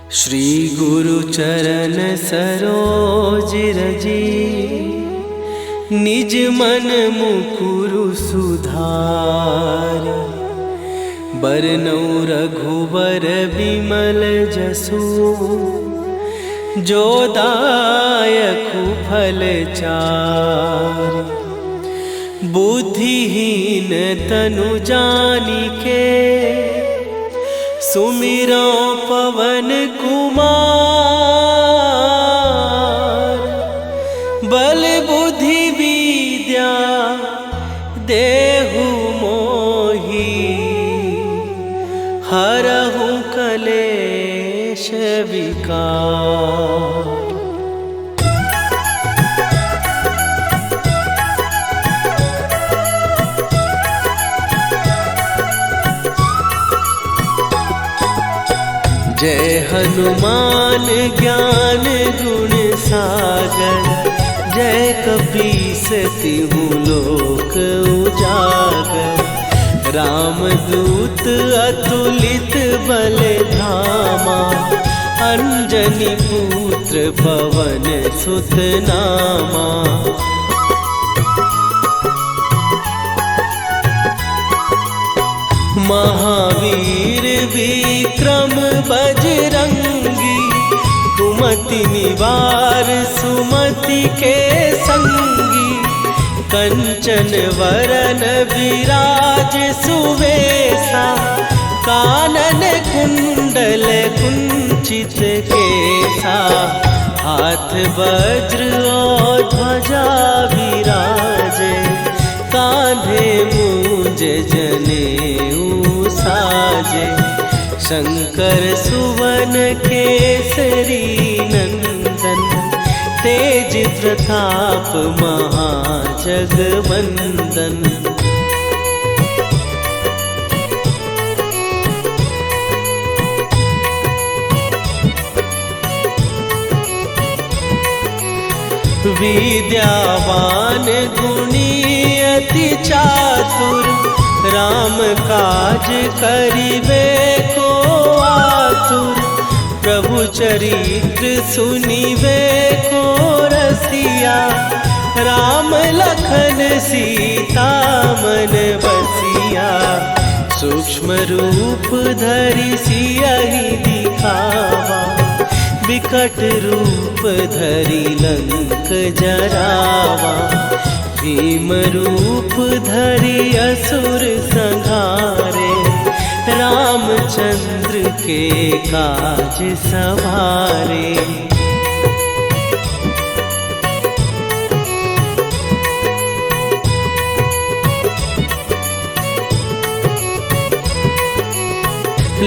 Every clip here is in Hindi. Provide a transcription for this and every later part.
श्री गुरु चरण सरोज रजी, निज मन मुकुरु सुधार। बरनौ रघुबर बिमल जसु, जो दायकु फल चार। बुद्धिहीन तनु जानिके, सुमिरो पवन कुमार। बल बुद्धि विद्या देहु मोहि, हरहु कलेश विकार। जय हनुमान ज्ञान गुण सागर, जय कपीस तिहु लोक उजागर। रामदूत अतुलित बल धामा, अंजनी पुत्र पवन सुत नामा। महावीर विक्रम बजरंगी, कुमति निवार सुमति के संगी। कंचन वरन विराज सुवेशा, कानन कुंडल कुंचित केसा। हाथ वज्र और ध्वजा विराजे, कांधे मूंज जनेऊ साजे। शंकर सुवन केसरी नंदन, तेज प्रताप महाजगवंदन। विद्यावान गुणी अति चातुर, राम काज करिबे को आतुर। प्रभु चरित्र सुनिबे को रसिया, राम लखन सीता मन बसिया। सूक्ष्म रूप धरि सियहि दिखावा, विकट रूप धरि लंक जरावा। भीम रूप धरि असुर संहारे, रामचंद्र के काज सवारे।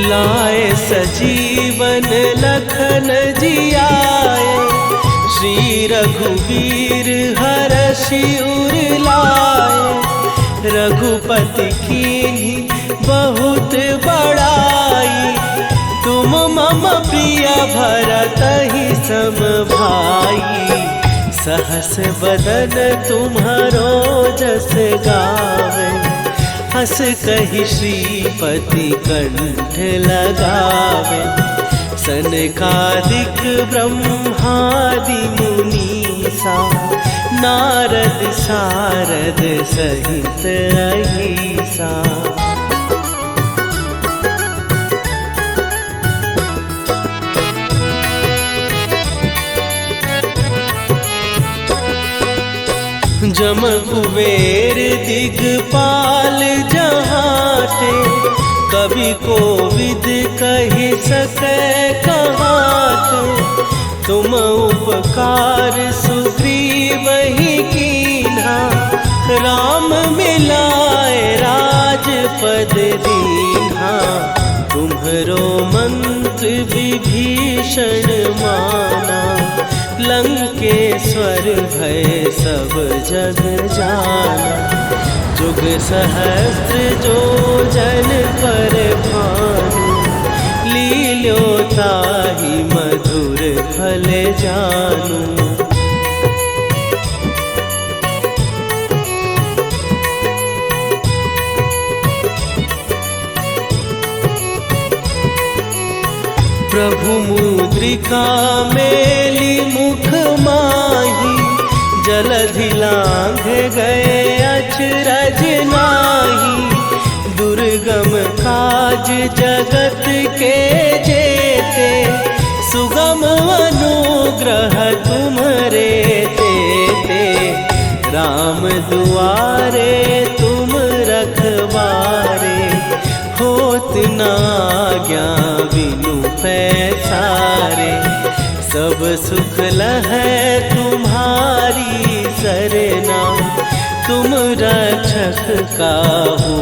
लाए सजीवन लखन जियाए, श्री रघुवीर हरषि उर लाए। रघुपति कीन्ही बहुत बड़ाई, तुम मम प्रिय भरतहि सम भाई। सहस बदन तुम्हारो जस गावे, हस कहि श्रीपति कंठ लगावे। सनकादिक ब्रह्मादि मुनीसा, नारद सारद सहित अहिसा। जम कुबेर दिगपाल जहाते, कवि कोविद कहि सकै कहाते। तुम उपकार सुग्रीवहि कीन्हा, राम मिलाए राजपद दीन्हा। तुम्हरो मंत्र विभीषण माना, लंकेश्वर भय सब जग जाना। जुग सहस्त्र जो जन पर भानु, लील्यो ताहि मधुर फल जानू। प्रभु मुद्रिका मेली मुख माही, जलधि लांघ गए अचरज नाही। दुर्गम काज जगत के जेते, सुगम अनुग्रह तुम्हरे तेते। राम दुआरे तुम रखवारे, होत न आज्ञा बिनु पैसारे। सब सुख लहै तुम्हारी सरना, तुम रक्षक काहू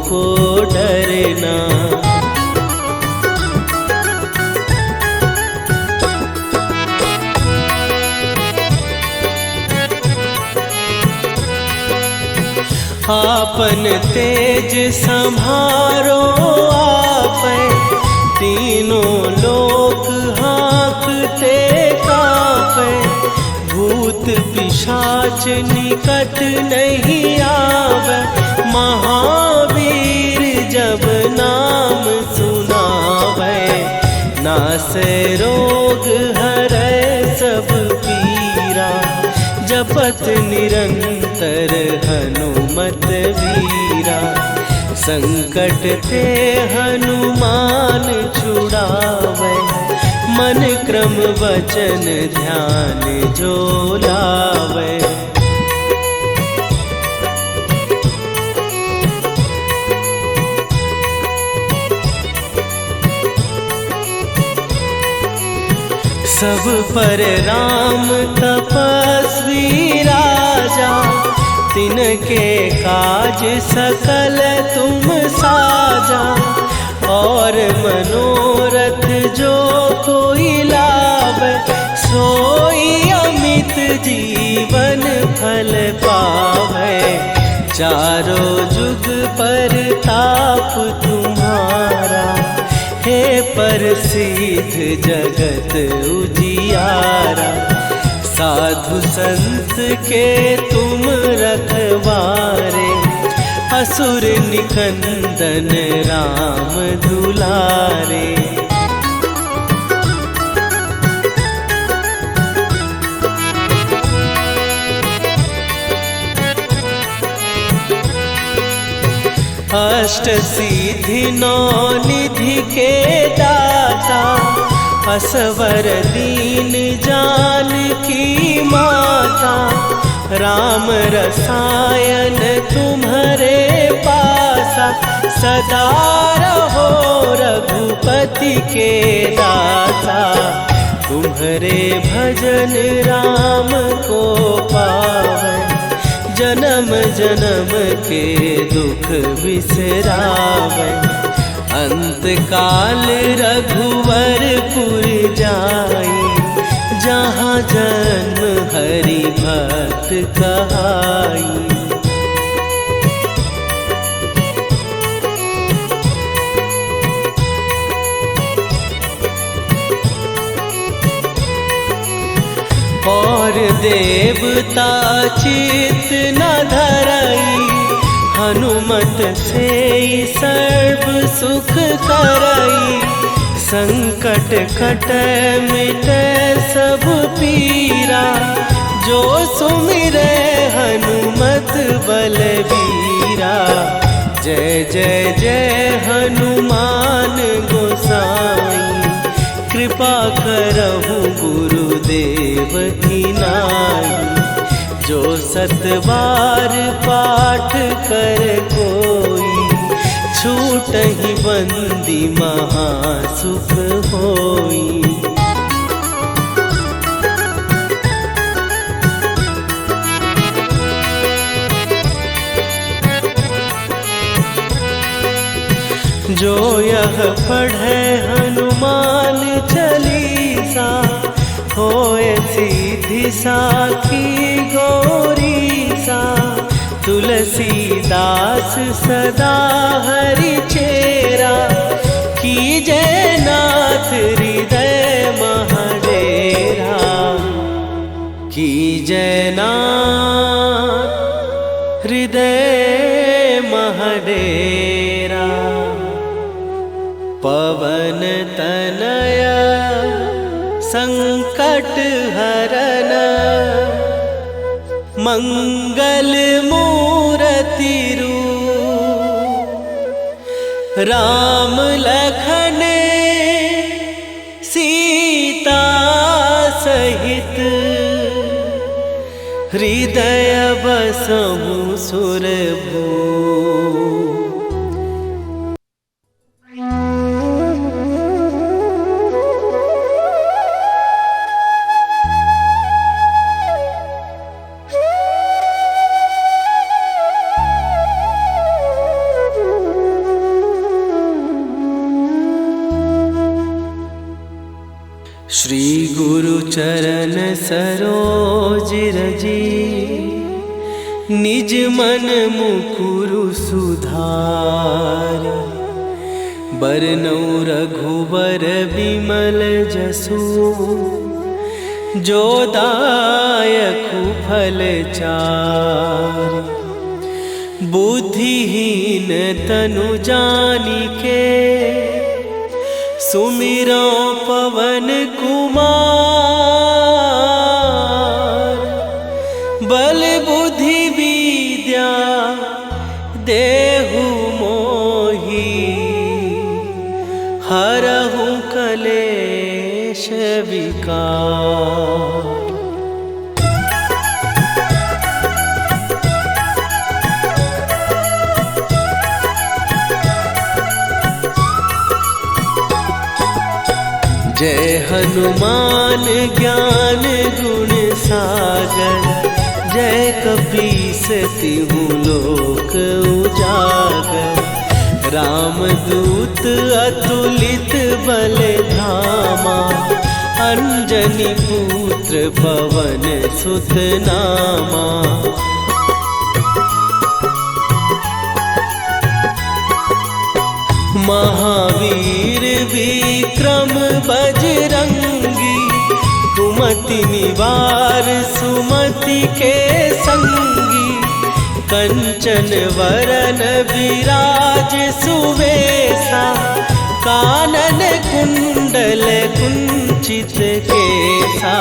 को डरना। आपन तेज संभारो आपै, तीनों लोक हाँकते कांपै। भूत पिशाच निकट नहीं आवे, महावीर जब नाम सुनावे। नासै रोग हरै सब पीरा, जपत निरंतर हनुमत वीरा। संकट ते हनुमान छुड़ावे, मन क्रम वचन ध्यान जो लावे। सब पर राम तपस्वी राजा, तिनके काज सकल तुम साजा। और मनोरथ जो कोई लावे, सोई अमित जीवन फल पावे। चारों जुग पर ताप तुम्हारा, हे प्रसिद्ध जगत उजियारा। साधु संत के तुम रखवारे, असुर निकंदन राम दुलारे। अष्ट सिद्धि नौ निधि के दाता, असवर दीन जानकी माता। राम रसायन तुम्हारे पासा, सदा रहो रघुपति के दासा। तुम्हारे भजन राम को पावै, जन्म जन्म के दुख बिसरावै। अंत काल रघुवरपुर जाई, जहाँ जन्म हरि भक्त कहाई। और देवता चित न धरई, हनुमत से सर्व सुख करई। संकट कटै मिटै सब पीरा, जो सुमिरै हनुमत बलबीरा। जय जय जय हनुमान गोसाई, कृपा करहु गुरुदेव की नाई। जो सतबार पाठ कर कोई, छूटहि बंदी महासुख होई। जो यह पढ़े हनुमान चालीसा, होए सीधी साखी गौरीसा। तुलसीदास सदा हरि चेरा, कीजय नाथ हृदय महडेरा। कीजय नाथ हृदय महडेरा। पवन तनय संकट हरन मंगल मूर्ति रूप राम लखन सीता सहित हृदय बसहु सुरभू। श्री गुरु चरण सरोज रजी निज मन मुकुरु सुधार। बरनउँ रघुबर बिमल जसु जो दायकु फल चार। बुद्धिहीन तनु जानिके सुमिरो पवन कुमार। बल बुद्धि विद्या देहु मोहि हरहु कलेश विकार। जय हनुमान ज्ञान गुण सागर। जय कपीस तिहु लोक उजागर। रामदूत अतुलित बल धामा। अंजनी पुत्र पवन सुत नामा। महावीर विक्रम बजरंगी। कुमति निवार सुमति के संगी। कंचन वरन विराज सुवेशा। कानन कुंडल कुंचित केसा।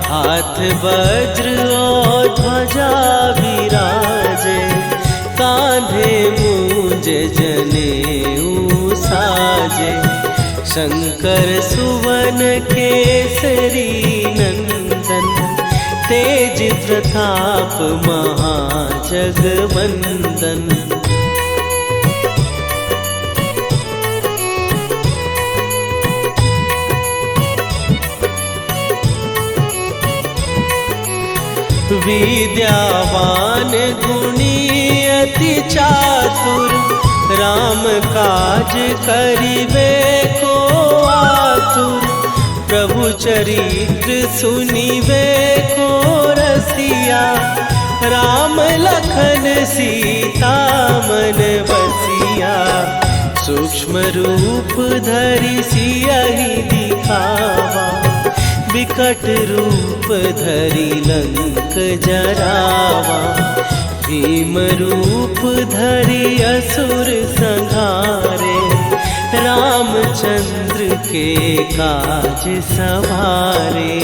हाथ वज्र और ध्वजा विराजे। कांधे मूंज जनेऊ साजे। शंकर सुवन केसरी नंदन। तेज प्रताप महाजगवंदन। विद्यावान गुणी अति चातुर। राम काज करिबे को आतुर। प्रभु चरित्र सुनिबे को रसिया। राम लखन सीता मन बसिया। सूक्ष्म रूप धरि सियहि दिखावा। विकट रूप धरि लंक जरावा। भीम रूप धरि असुर संहारे। रामचंद्र के काज सवारे।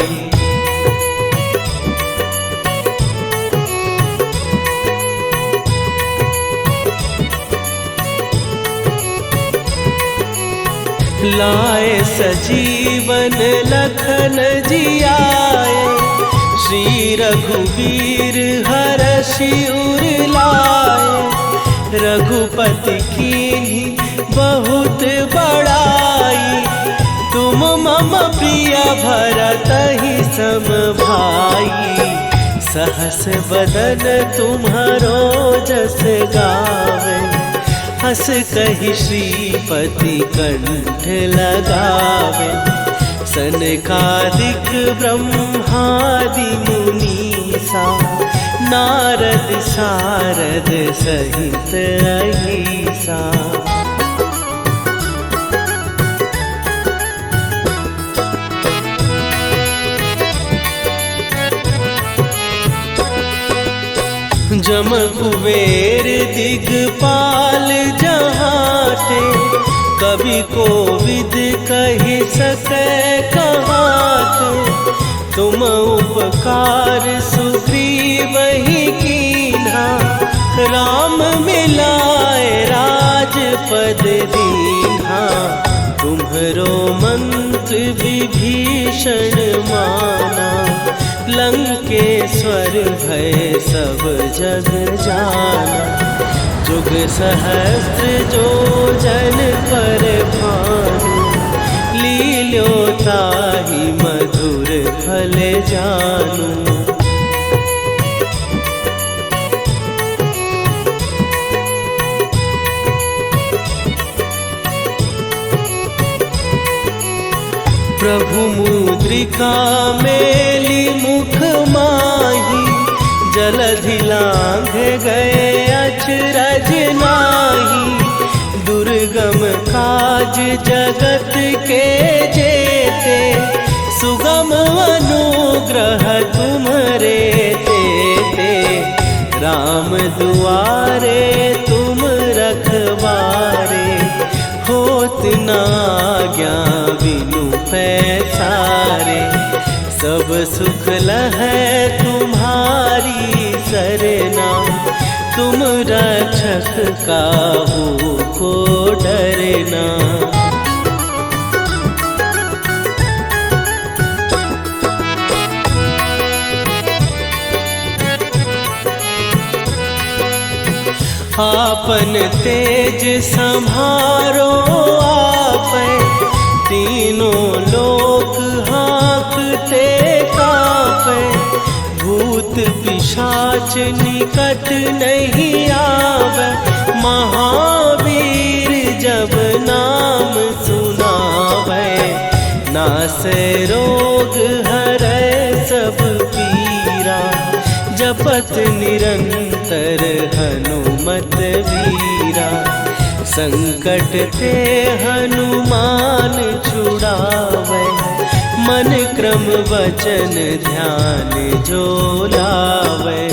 लाए सजीवन लखन जियाए। श्री रघुवीर हरषि उर लाए। रघुपति कीन्ही बहुत बड़ाई। तुम मम प्रिय भरतहि सम भाई। सहस बदन तुम्हारो जस गावे। हस कहि श्रीपति कंठ लगावे। सनकादिक ब्रह्मादि मुनीसा। नारद सारद सहित अहिसा। जम कुबेर दिगपाल जहाते। कवि कोविद कहि सकै कहाते। तुम उपकार सुग्रीव ही कीन्हा, राम मिलाए राजपद दीन्हा। तुम्हरो मंत्र विभीषण माना, लंकेश्वर भय सब जग जाना। जुग सहस्त्र जो जन पर भानु, लील्यो ताहि मधुर फल जानू। प्रभु मुद्रिका मेली मुख माही, जलधि लांघ गए अचरज नाहि। दुर्गम काज जगत के जेते, सुगम अनुग्रह तुम्हरे तेते। राम दुआरे तुम रखवारे, होत न आज्ञा बिनु पैसारे। सब सुख लहै तुम्हारी सरना, तुम रक्षक काहू को डरना। आपन तेज संभारो आपै, तीनों लोक हाँकते कांपै। भूत पिशाच निकट नहीं आवे, महावीर जब नाम सुनावे। नासै रोग हरै सब पीरा, जपत निरंतर हनुमत वीरा। संकट ते हनुमान छुड़ावे, मन क्रम वचन ध्यान जो लावे।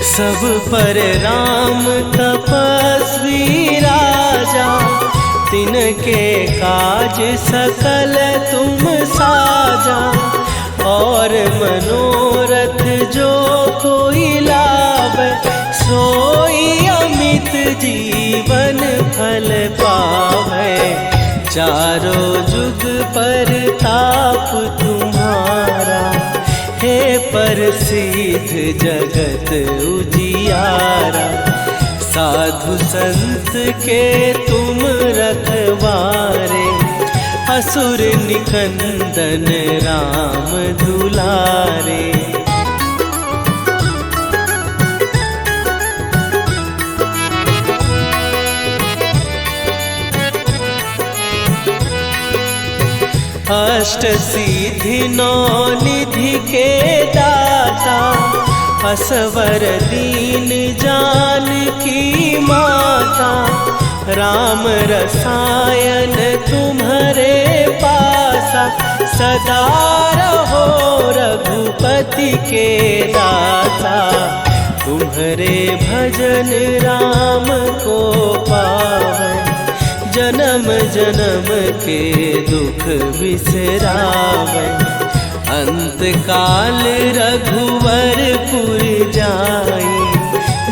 सब पर राम तपस्वी राजा, तिनके काज सकल तुम साजा। और मनोरथ जो कोई लावे, सोई अमित जीवन फल पावे। चारों जुग पर ताप तुम्हारा, हे प्रसिद्ध जगत उजियारा। साधु संत के तुम रखवारे, असुर निकंदन राम दुलारे। अष्ट सिद्धि नौ निधि के दाता, असवर दीन जानकी माता। राम रसायन तुम्हरे पासा, सदा रहो रघुपति के दासा। तुम्हरे भजन राम को पावै, जन्म जन्म के दुख बिसरावे। अंत काल रघुवरपुर जाई,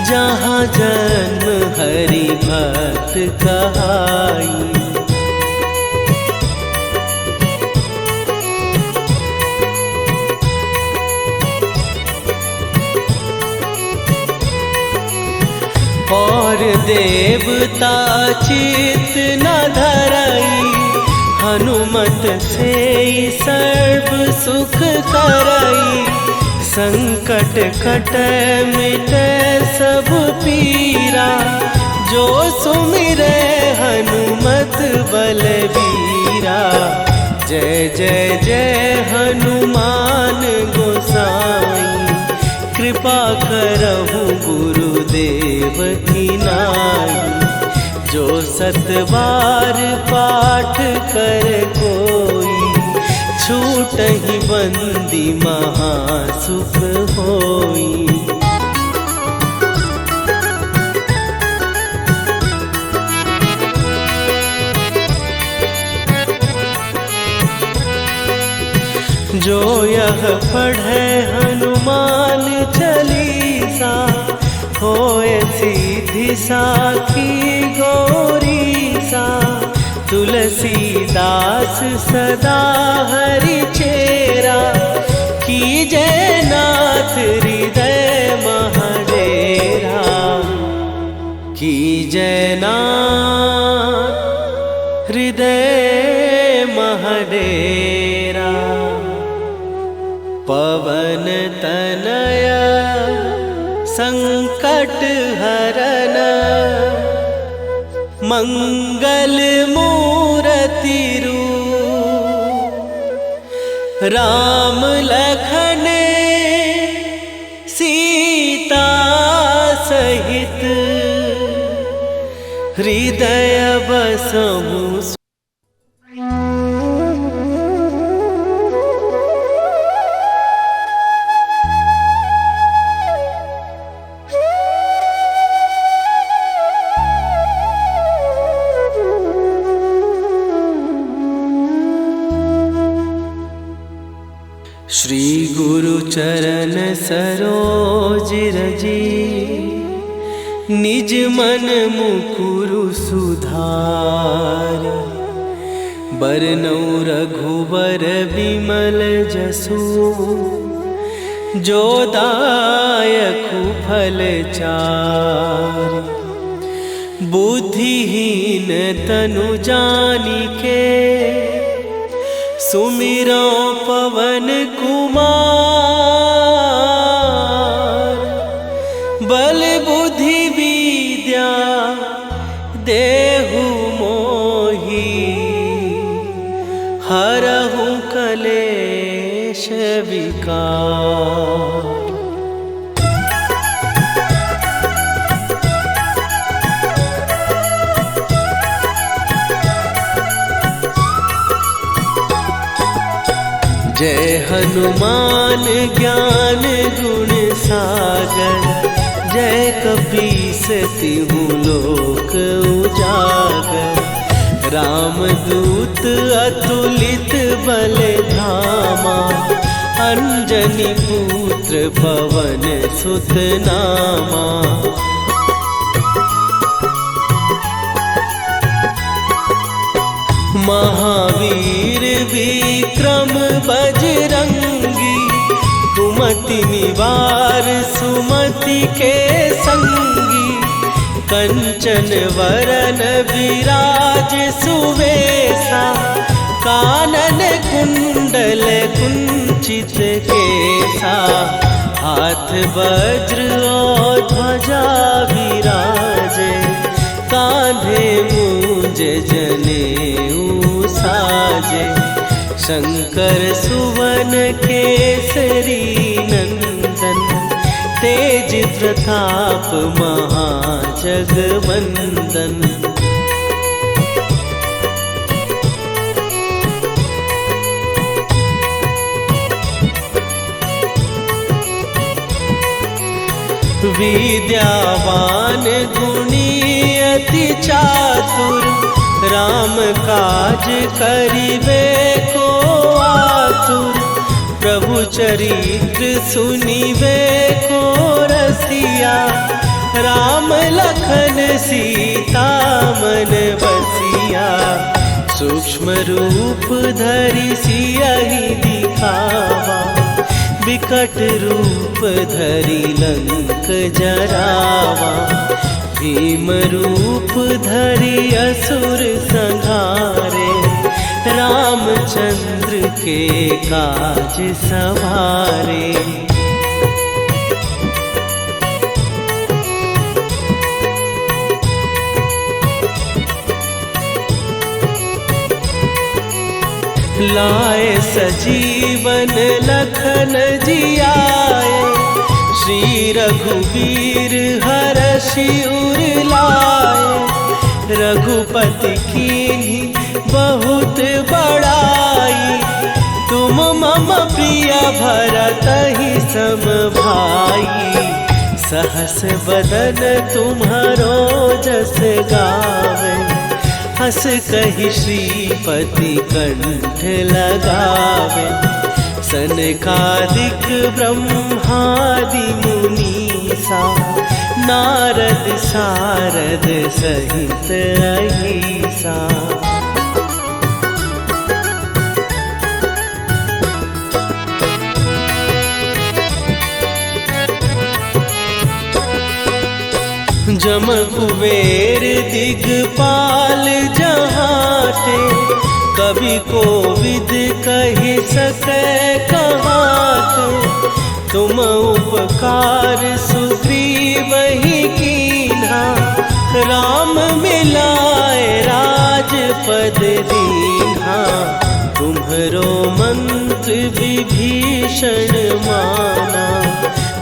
जहाँ जन्म हरि भक्त कहाई। और देवता चित न धरई, हनुमत से सर्व सुख करई। संकट कटै मिटै सब पीरा, जो सुमिरै हनुमत बलबीरा। जय जय जय हनुमान गोसाई, कृपा करहु गुरुदेव की नाई। जो सतबार पाठ कर कोई, छूटहि बंदी महासुख होई। जो यह पढ़े हनुमान चालीसा, होए सीधी साखी गौरी सा। तुलसीदास सदा हरि चेरा, कीजय नाथ हृदय महडेरा। कीजय नाथ हृदय महडेरा। पवन तनय संकट हरन, मंगल मूरति रूप। राम लखन सीता सहित, हृदय बसहु। श्री गुरु चरण सरोज रजी, निज मन मुकुरु सुधार। बरनौ रघुबर विमल जसु, जो दायकु फल चार। बुद्धिहीन तनु जानिके, सुमिरो पवन कुमार। बल बुद्धि विद्या देहु मोहि, हरहु कलेश विकार। जय हनुमान ज्ञान गुण सागर, जय कपीस तिहु लोक उजागर। रामदूत अतुलित बल धामा, अंजनी पुत्र पवन सुत नामा। महावीर विक्रम बजरंगी, कुमति निवार सुमति के संगी। कंचन वरन विराज सुवेशा, कानन कुंडल कुंचित केसा। हाथ वज्र और ध्वजा विराजे, कांधे मूंज जनेऊ साजे। शंकर सुवन केसरी नंदन, तेज प्रताप महाजगवंदन। विद्यावान गुणी अति चातुर, राम काज करिबे को आतुर। प्रभु चरित्र सुनिबे को रसिया, राम लखन सीता मन बसिया। सूक्ष्म रूप धरि सियहि दिखावा, विकट रूप धरि लंक जरावा। भीम रूप धरि असुर संहारे, रामचंद्र के काज सवारे। लाए सजीवन लखन जियाए, श्री रघुवीर हरषि उर लाए। रघुपति कीन्ही बहुत बड़ाई, तुम मम प्रिय भरतहि सम भाई। सहस बदन तुम्हारो जस गावे, हस कहि श्रीपति कंठ लगावे। सनकादिक ब्रह्मादि मुनीसा नारद सारद सहित अहिसा। जम कुबेर दिगपाल जहाँ थे, कवि को विद कहि सकै कहाते। तुम उपकार सुग्रीव ही कीन्हा, राम मिलाए राजपद दीन्हा। तुम्हरो मंत्र विभीषण माना,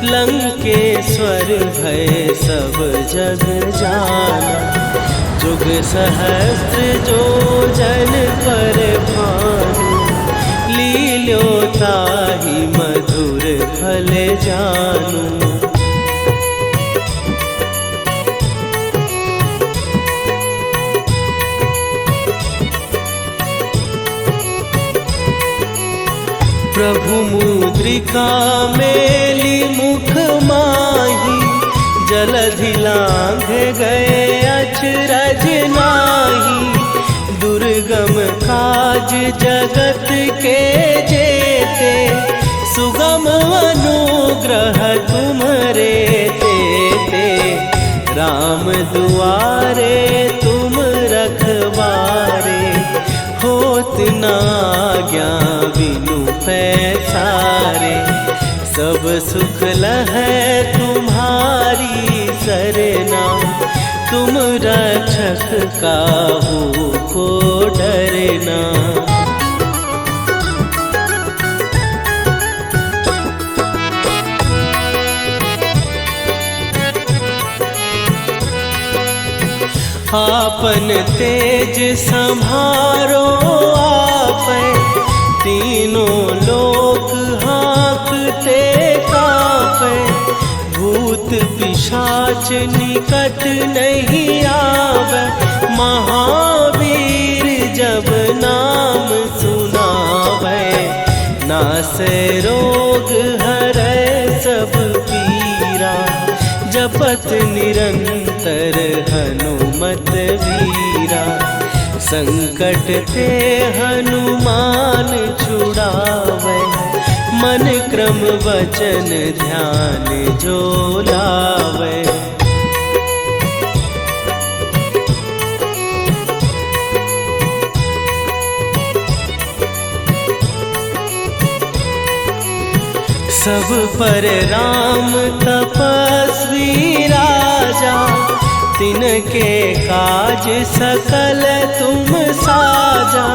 लंकेश्वर भय सब जग जाना। जुग सहस्त्र जो जन पर भानु, लील्यो ताहि मधुर फल जानू। प्रभु मुद्रिका मेली मुख माही, जलधि लांघ गए अचरज नाही। दुर्गम काज जगत के जेते, सुगम अनुग्रह तुम्हरे तेते। राम दुआरे तुम रखवारे, होत न आज्ञा बिनु पैसारे। सब सुख लहै तुम्हारी सरना, तुम रक्षक काहू को डरना। आपन तेज संभारो आपै, तीनों लोक हाँकते कापै। भूत पिशाच निकट नहीं आवे, महावीर जब नाम सुनावे। नासै रोग हरै सब पीरा, जपत निरंतर हनुमत वीरा। संकट ते हनुमान छुड़ावे, मन क्रम वचन ध्यान जो लावे। सब पर राम तपस्वी राजा, तिनके काज सकल तुम साजा।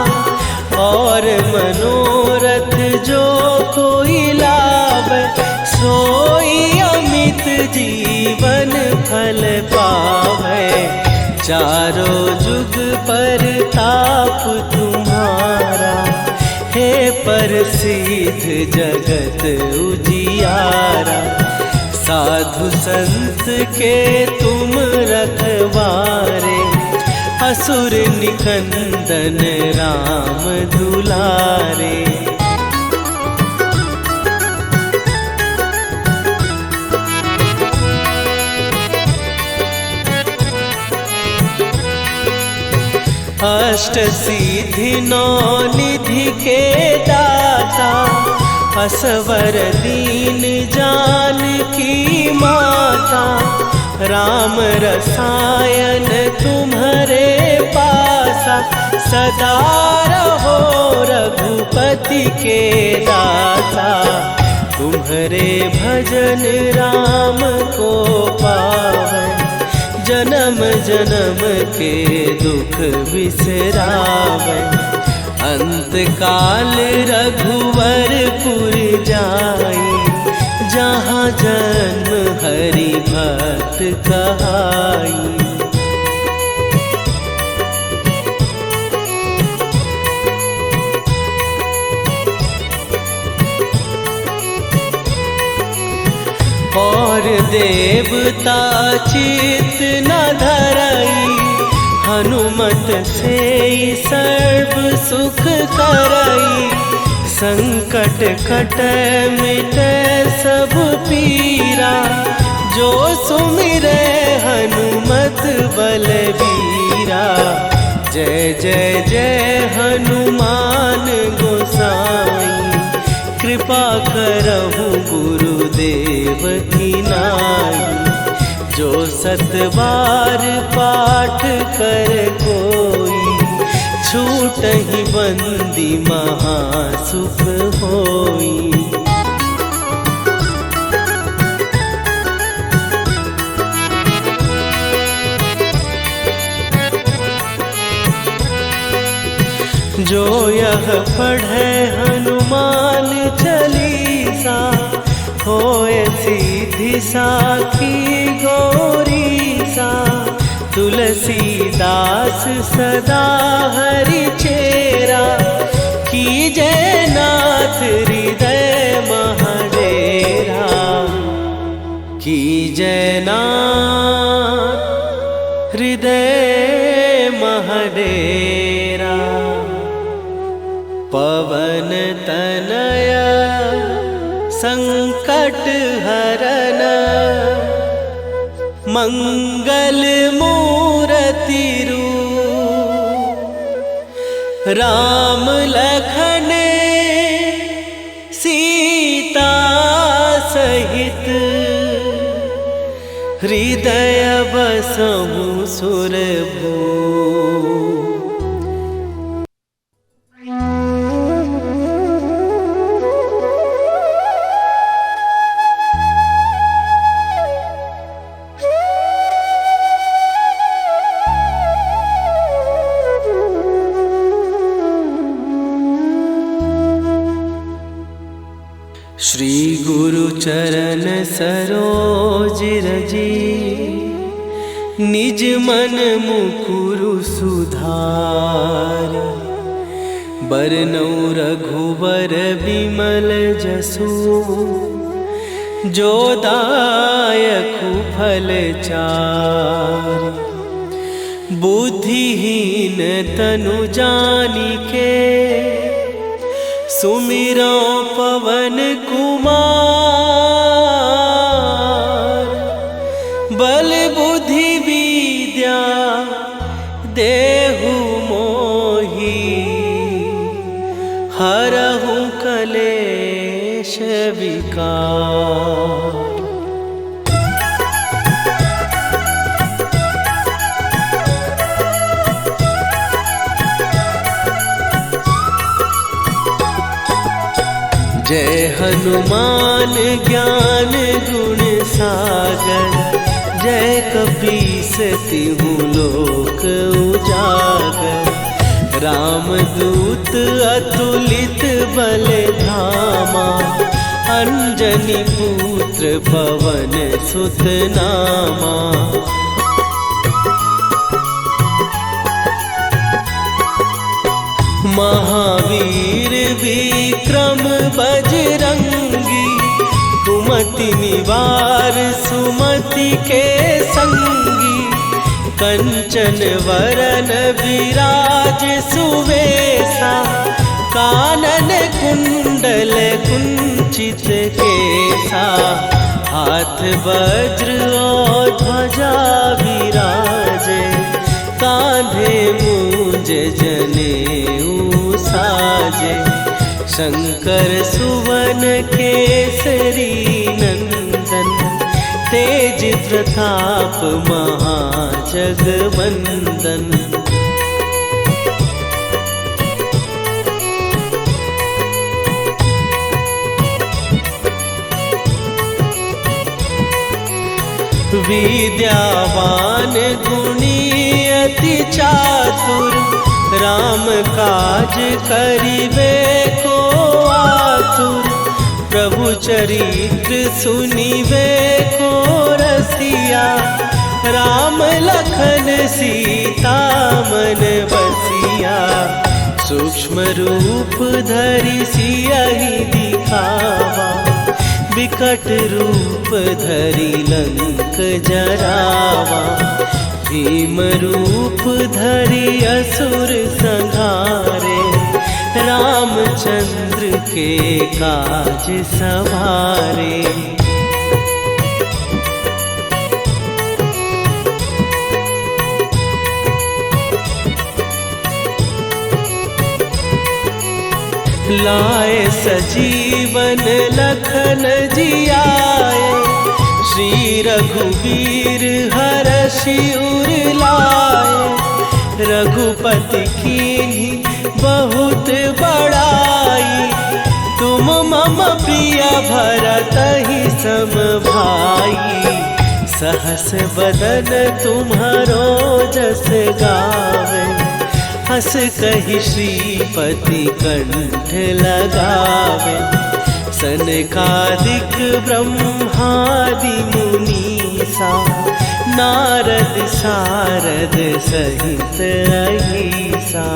और मनोरथ जो कोई लावे, सोई अमित जीवन फल पावे। चारों जुग पर ताप तुम्हारा, हे प्रसिद्ध जगत उजियारा। साधु संत के तुम रखवारे, असुर निकंदन राम दुलारे। अष्ट सिद्धि नौ निधि के दाता, असवर दीन जानकी माता। राम रसायन तुम्हारे पासा, सदा रहो रघुपति के दासा। तुम्हारे भजन राम को पावे, जन्म जन्म के दुख बिसरावे। अंत काल रघुवरपुर जाई, जहाँ जन्म हरि भक्त कहाई। और देवता चित न धरई, हनुमत से सर्व सुख करई। संकट कटे मिटे सब पीरा, जो सुमिरे हनुमत बलबीरा। जय जय जय हनुमान गोसाई, कृपा करहु गुरुदेव की नाई। जो 7 बार पाठ कर कोई, छूटहि बंदी महासुख होई। जो यह पढ़े हनुमान चालीसा, होए सीधी साखी गौरीसा। तुलसीदास सदा हरि चेरा, कीजय नाथ हृदय महडेरा। कीजय नाथ हृदय महडेरा। पवन तनया संकट हरन, मंगल मूर्ति रूप। राम लखन सीता सहित, हृदय बसहु सुरभूप। श्री गुरु चरण सरोज रजी, निज मन मुकुरु सुधार। बरनउँ रघुबर बिमल जसु, जो दायकु फल चारि। बुद्धिहीन तनु जानिके, सुमिरो पवन कुमार। बल बुद्धि विद्या देहु मोहि, हरहु कलेश विकार। जय हनुमान ज्ञान गुण सागर, जय कपीस तिहु लोक उजागर। रामदूत अतुलित बल धामा, अंजनी पुत्र पवन सुत नामा। महावीर विक्रम बजरंगी, कुमति निवार सुमति के संगी। कंचन वरन विराज सुवेसा, कानन कुंडल कुंचित केसा। हाथ वज्र और ध्वजा विराजे, कांधे मूंज जनेऊ साजे। शंकर सुवन केसरी नंदन, तेज प्रताप महाजगवंदन। विद्यावान गुणी अति चातुर, राम काज करिबे को आतुर। प्रभु चरित्र सुनिबे को रसिया, राम लखन सीता मन बसिया। सूक्ष्म रूप धरि सियहि दिखावा, विकट रूप धरि लंक जरावा। भीम रूप धरि असुर संहारे, रामचंद्र के काज सवारे। लाए सजीवन लखन जियाए, श्री रघुवीर हरषि उर लाए। रघुपति कीन्ही बहुत बड़ाई, तुम मम प्रिय भरतहि सम भाई। सहस बदन तुम्हारो जस गावे, हस कहि श्रीपति कंठ लगावे। सनकादिक ब्रह्मादि मुनीसा, नारद सारद सहित अहिसा।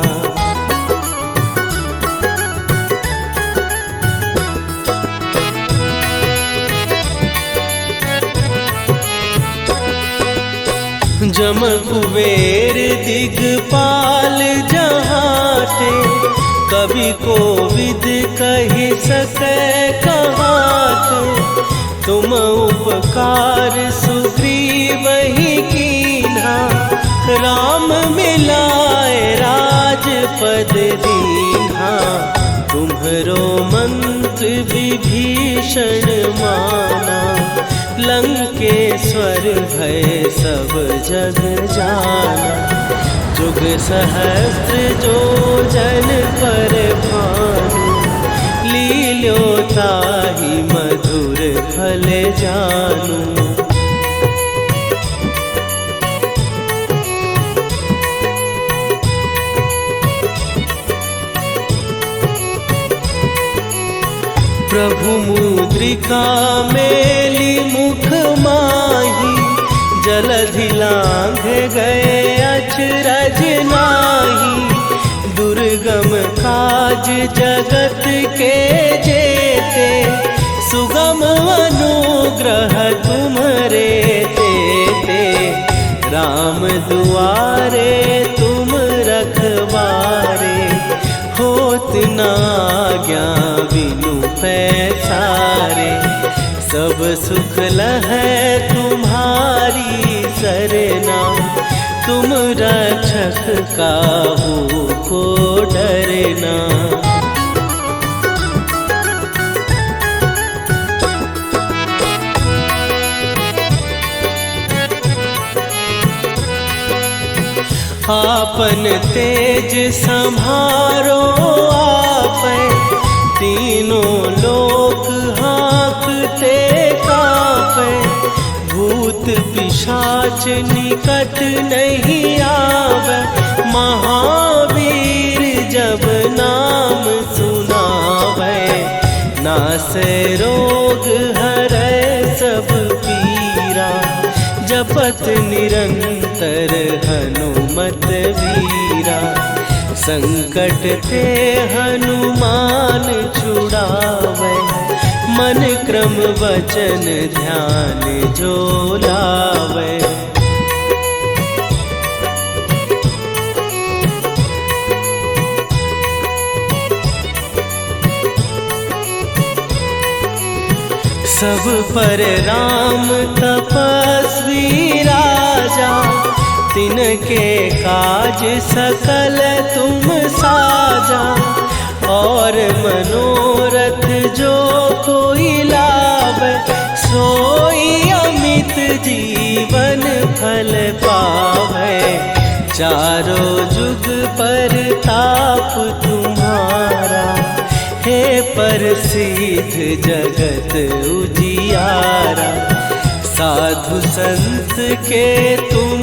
जम कुबेर दिगपाल जहाते, कवि कोविद कहि सकै कहाते। तुम उपकार सुग्रीवहि कीन्हा, राम मिलाए राजपद दीन्हा। तुम्हरो मंत्र विभीषण माना, लंकेश्वर भय सब जग जाना। जुग सहस्त्र जो जन पर भानु, लील्यो ताहि मधुर फल जानू। प्रभु मुद्रिका मेली मुख माही, जलधि लांघ गए अचरज नाही। दुर्गम काज जगत के जेते, सुगम अनुग्रह तुम्हरे तेते। राम दुआरे तुम रखवारे, होत न आज्ञा बिनु पैसारे। सब सुख लहै तुम्हारी सरना, तुम रक्षक काहू को डरना। आपन तेज सम्हारो आपै, तीनों लोक हाँकते कांपै। भूत पिशाच निकट नहीं आवे, महावीर जब नाम सुनावे। नासै रोग हरै सब पीरा, जपत निरंतर हनुमत वीरा। संकट ते हनुमान छुड़ावे, मन क्रम वचन ध्यान जो लावे। सब पर राम तपस्वी राजा, तिनके काज सकल तुम साजा। और मनोरथ जो कोई लावे, सोई अमित जीवन फल पावे। चारों जुग पर ताप तुम्हारा, हे प्रसिद्ध जगत उजियारा। साधु संत के तुम